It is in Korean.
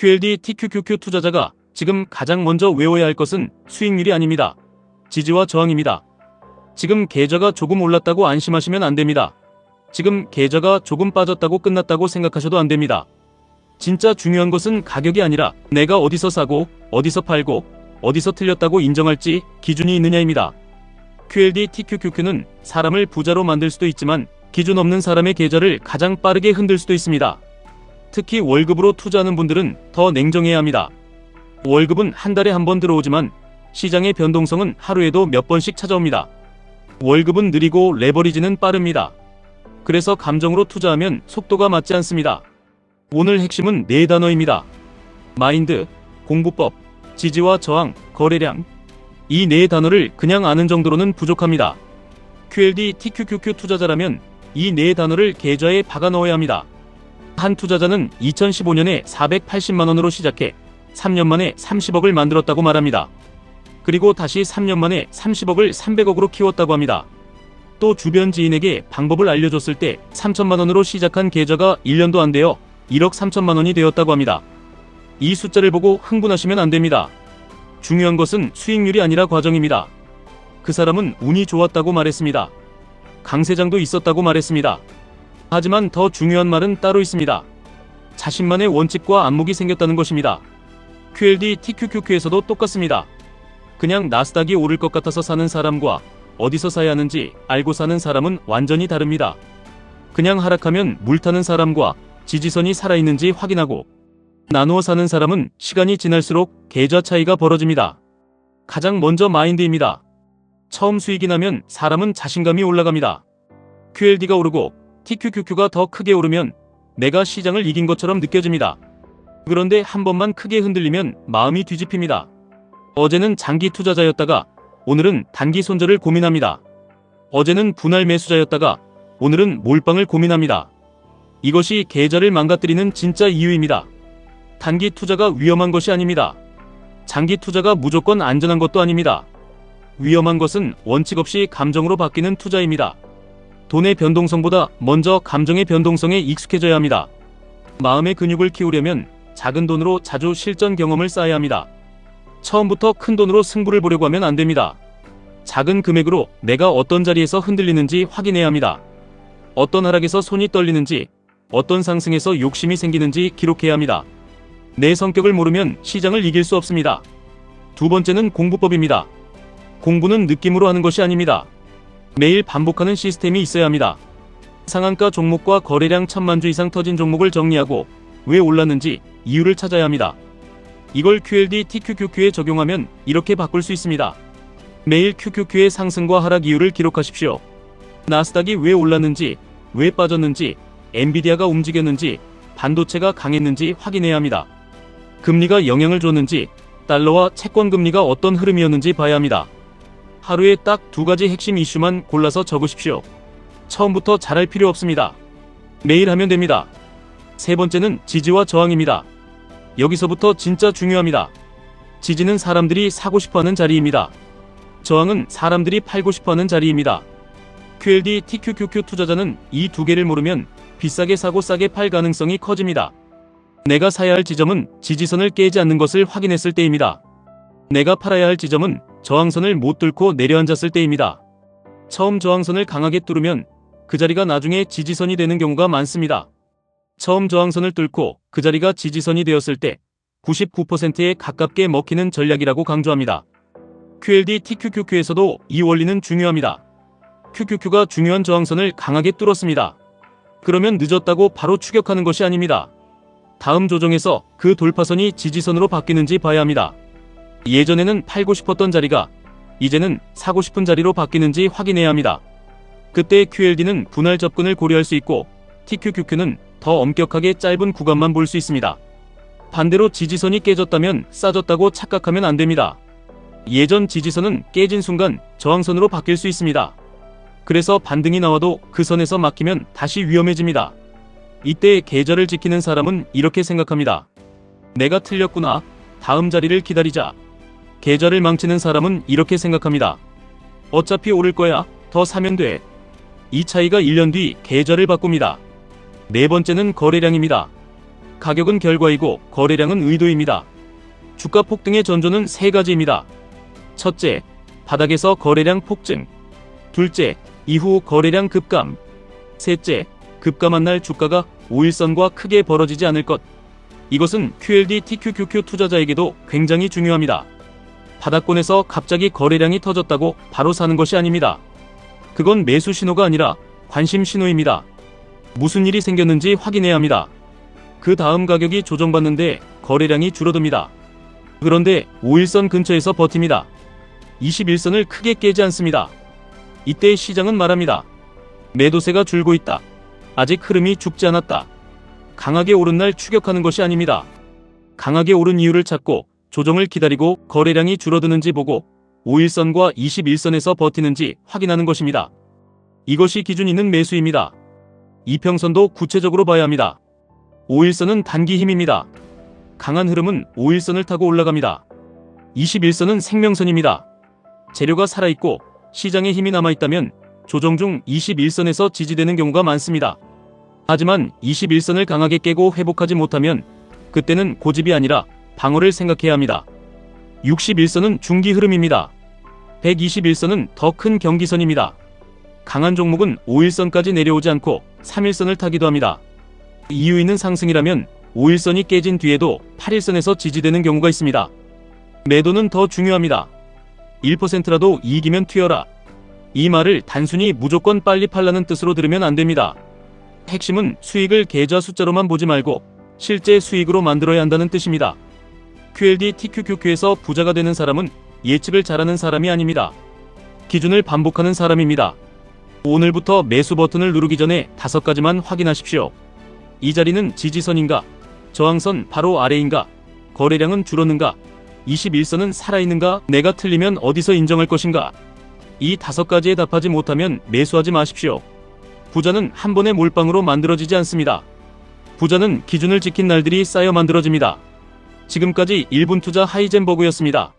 QLD TQQQ 투자자가 지금 가장 먼저 외워야 할 것은 수익률이 아닙니다. 지지와 저항입니다. 지금 계좌가 조금 올랐다고 안심하시면 안 됩니다. 지금 계좌가 조금 빠졌다고 끝났다고 생각하셔도 안 됩니다. 진짜 중요한 것은 가격이 아니라 내가 어디서 사고 어디서 팔고 어디서 틀렸다고 인정할지 기준이 있느냐입니다. QLD TQQQ는 사람을 부자로 만들 수도 있지만 기준 없는 사람의 계좌를 가장 빠르게 흔들 수도 있습니다. 특히 월급으로 투자하는 분들은 더 냉정해야 합니다. 월급은 한 달에 한 번 들어오지만 시장의 변동성은 하루에도 몇 번씩 찾아옵니다. 월급은 느리고 레버리지는 빠릅니다. 그래서 감정으로 투자하면 속도가 맞지 않습니다. 오늘 핵심은 4단어입니다. 마인드, 공부법, 지지와 저항, 거래량. 이 4단어를 그냥 아는 정도로는 부족합니다. QLD TQQQ 투자자라면 이 4단어를 계좌에 박아 넣어야 합니다. 한 투자자는 2015년에 480만원으로 시작해 3년 만에 30억을 만들었다고 말합니다. 그리고 다시 3년 만에 30억을 300억으로 키웠다고 합니다. 또 주변 지인에게 방법을 알려줬을 때 3천만원으로 시작한 계좌가 1년도 안 되어 1억 3천만원이 되었다고 합니다. 이 숫자를 보고 흥분하시면 안 됩니다. 중요한 것은 수익률이 아니라 과정입니다. 그 사람은 운이 좋았다고 말했습니다. 강세장도 있었다고 말했습니다. 하지만 더 중요한 말은 따로 있습니다. 자신만의 원칙과 안목이 생겼다는 것입니다. QLD TQQQ에서도 똑같습니다. 그냥 나스닥이 오를 것 같아서 사는 사람과 어디서 사야 하는지 알고 사는 사람은 완전히 다릅니다. 그냥 하락하면 물타는 사람과 지지선이 살아있는지 확인하고 나누어 사는 사람은 시간이 지날수록 계좌 차이가 벌어집니다. 가장 먼저 마인드입니다. 처음 수익이 나면 사람은 자신감이 올라갑니다. QLD가 오르고 TQQQ가 더 크게 오르면 내가 시장을 이긴 것처럼 느껴집니다. 그런데 한 번만 크게 흔들리면 마음이 뒤집힙니다. 어제는 장기 투자자였다가 오늘은 단기 손절을 고민합니다. 어제는 분할 매수자였다가 오늘은 몰빵을 고민합니다. 이것이 계좌를 망가뜨리는 진짜 이유입니다. 단기 투자가 위험한 것이 아닙니다. 장기 투자가 무조건 안전한 것도 아닙니다. 위험한 것은 원칙 없이 감정으로 바뀌는 투자입니다. 돈의 변동성보다 먼저 감정의 변동성에 익숙해져야 합니다. 마음의 근육을 키우려면 작은 돈으로 자주 실전 경험을 쌓아야 합니다. 처음부터 큰 돈으로 승부를 보려고 하면 안 됩니다. 작은 금액으로 내가 어떤 자리에서 흔들리는지 확인해야 합니다. 어떤 하락에서 손이 떨리는지, 어떤 상승에서 욕심이 생기는지 기록해야 합니다. 내 성격을 모르면 시장을 이길 수 없습니다. 두 번째는 공부법입니다. 공부는 느낌으로 하는 것이 아닙니다. 매일 반복하는 시스템이 있어야 합니다. 상한가 종목과 거래량 1000만 주 이상 터진 종목을 정리하고 왜 올랐는지 이유를 찾아야 합니다. 이걸 QLD TQQQ에 적용하면 이렇게 바꿀 수 있습니다. 매일 QQQ의 상승과 하락 이유를 기록하십시오. 나스닥이 왜 올랐는지, 왜 빠졌는지, 엔비디아가 움직였는지, 반도체가 강했는지 확인해야 합니다. 금리가 영향을 줬는지, 달러와 채권 금리가 어떤 흐름이었는지 봐야 합니다. 하루에 딱 2가지 핵심 이슈만 골라서 적으십시오. 처음부터 잘할 필요 없습니다. 매일 하면 됩니다. 세 번째는 지지와 저항입니다. 여기서부터 진짜 중요합니다. 지지는 사람들이 사고 싶어하는 자리입니다. 저항은 사람들이 팔고 싶어하는 자리입니다. QLD TQQQ 투자자는 이 2개를 모르면 비싸게 사고 싸게 팔 가능성이 커집니다. 내가 사야 할 지점은 지지선을 깨지 않는 것을 확인했을 때입니다. 내가 팔아야 할 지점은 저항선을 못 뚫고 내려앉았을 때입니다. 처음 저항선을 강하게 뚫으면 그 자리가 나중에 지지선이 되는 경우가 많습니다. 처음 저항선을 뚫고 그 자리가 지지선이 되었을 때 99%에 가깝게 먹히는 전략이라고 강조합니다. QLD TQQQ에서도 이 원리는 중요합니다. QQQ가 중요한 저항선을 강하게 뚫었습니다. 그러면 늦었다고 바로 추격하는 것이 아닙니다. 다음 조정에서 그 돌파선이 지지선으로 바뀌는지 봐야 합니다. 예전에는 팔고 싶었던 자리가 이제는 사고 싶은 자리로 바뀌는지 확인해야 합니다. 그때 QLD는 분할 접근을 고려할 수 있고 TQQQ는 더 엄격하게 짧은 구간만 볼 수 있습니다. 반대로 지지선이 깨졌다면 싸졌다고 착각하면 안 됩니다. 예전 지지선은 깨진 순간 저항선으로 바뀔 수 있습니다. 그래서 반등이 나와도 그 선에서 막히면 다시 위험해집니다. 이때 계좌를 지키는 사람은 이렇게 생각합니다. 내가 틀렸구나. 다음 자리를 기다리자. 계좌를 망치는 사람은 이렇게 생각합니다. 어차피 오를 거야. 더 사면 돼. 이 차이가 1년 뒤 계좌를 바꿉니다. 네 번째는 거래량입니다. 가격은 결과이고 거래량은 의도입니다. 주가 폭등의 전조는 세 가지입니다. 첫째, 바닥에서 거래량 폭증. 둘째, 이후 거래량 급감. 셋째, 급감한 날 주가가 5일선과 크게 벌어지지 않을 것. 이것은 QLD TQQQ 투자자에게도 굉장히 중요합니다. 바닥권에서 갑자기 거래량이 터졌다고 바로 사는 것이 아닙니다. 그건 매수 신호가 아니라 관심 신호입니다. 무슨 일이 생겼는지 확인해야 합니다. 그 다음 가격이 조정받는데 거래량이 줄어듭니다. 그런데 5일선 근처에서 버팁니다. 21선을 크게 깨지 않습니다. 이때 시장은 말합니다. 매도세가 줄고 있다. 아직 흐름이 죽지 않았다. 강하게 오른 날 추격하는 것이 아닙니다. 강하게 오른 이유를 찾고 조정을 기다리고 거래량이 줄어드는지 보고 5일선과 21선에서 버티는지 확인하는 것입니다. 이것이 기준 있는 매수입니다. 이평선도 구체적으로 봐야 합니다. 5일선은 단기 힘입니다. 강한 흐름은 5일선을 타고 올라갑니다. 21선은 생명선입니다. 재료가 살아있고 시장에 힘이 남아있다면 조정 중 21선에서 지지되는 경우가 많습니다. 하지만 21선을 강하게 깨고 회복하지 못하면 그때는 고집이 아니라 방어를 생각해야 합니다. 61선은 중기 흐름입니다. 121선은 더 큰 경기선입니다. 강한 종목은 5일선까지 내려오지 않고 3일선을 타기도 합니다. 이유 있는 상승이라면 5일선이 깨진 뒤에도 8일선에서 지지되는 경우가 있습니다. 매도는 더 중요합니다. 1%라도 이익이면 튀어라. 이 말을 단순히 무조건 빨리 팔라는 뜻으로 들으면 안 됩니다. 핵심은 수익을 계좌 숫자로만 보지 말고 실제 수익으로 만들어야 한다는 뜻입니다. QLD TQQQ에서 부자가 되는 사람은 예측을 잘하는 사람이 아닙니다. 기준을 반복하는 사람입니다. 오늘부터 매수 버튼을 누르기 전에 5가지만 확인하십시오. 이 자리는 지지선인가? 저항선 바로 아래인가? 거래량은 줄었는가? 21선은 살아있는가? 내가 틀리면 어디서 인정할 것인가? 이 5가지에 답하지 못하면 매수하지 마십시오. 부자는 한 번에 몰빵으로 만들어지지 않습니다. 부자는 기준을 지킨 날들이 쌓여 만들어집니다. 지금까지 1분 투자 하이젠버그였습니다.